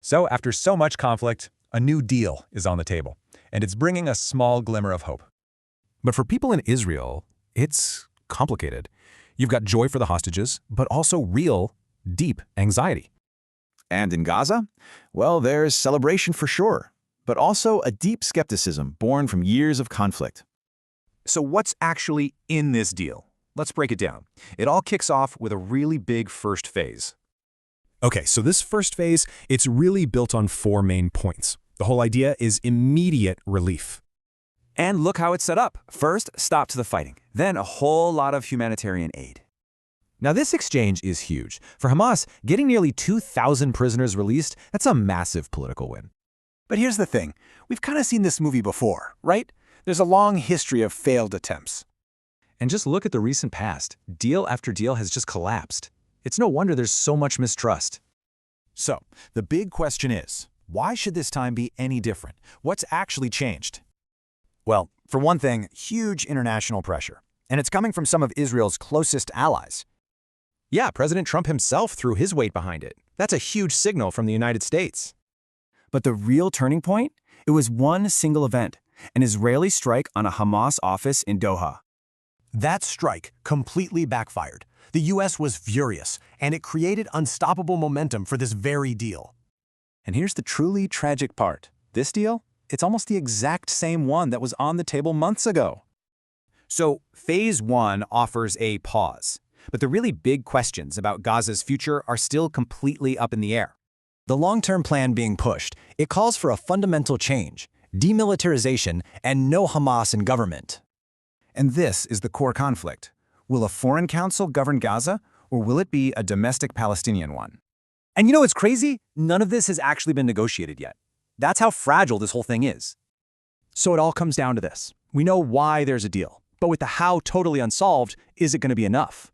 So after so much conflict, a new deal is on the table, and it's bringing a small glimmer of hope. But for people in Israel, it's complicated. You've got joy for the hostages, but also real, deep anxiety. And in Gaza? Well, there's celebration for sure, but also a deep skepticism born from years of conflict. So what's actually in this deal? Let's break it down. It all kicks off with a really big first phase. Okay, so this first phase, it's really built on 4 main points. The whole idea is immediate relief. And look how it's set up. First, stop to the fighting. Then a whole lot of humanitarian aid. Now this exchange is huge. For Hamas, getting nearly 2,000 prisoners released, that's a massive political win. But here's the thing. We've kind of seen this movie before, right? There's a long history of failed attempts. And just look at the recent past. Deal after deal has just collapsed. It's no wonder there's so much mistrust. So, the big question is, why should this time be any different? What's actually changed? Well, for one thing, huge international pressure. And it's coming from some of Israel's closest allies. Yeah, President Trump himself threw his weight behind it. That's a huge signal from the United States. But the real turning point? It was one single event, an Israeli strike on a Hamas office in Doha. That strike completely backfired. The U.S. was furious, and it created unstoppable momentum for this very deal. And here's the truly tragic part. This deal? It's almost the exact same one that was on the table months ago. So, Phase 1 offers a pause. But the really big questions about Gaza's future are still completely up in the air. The long-term plan being pushed, it calls for a fundamental change, demilitarization, and no Hamas in government. And this is the core conflict. Will a foreign council govern Gaza, or will it be a domestic Palestinian one? And you know what's crazy? None of this has actually been negotiated yet. That's how fragile this whole thing is. So it all comes down to this. We know why there's a deal, but with the how totally unsolved, is it going to be enough?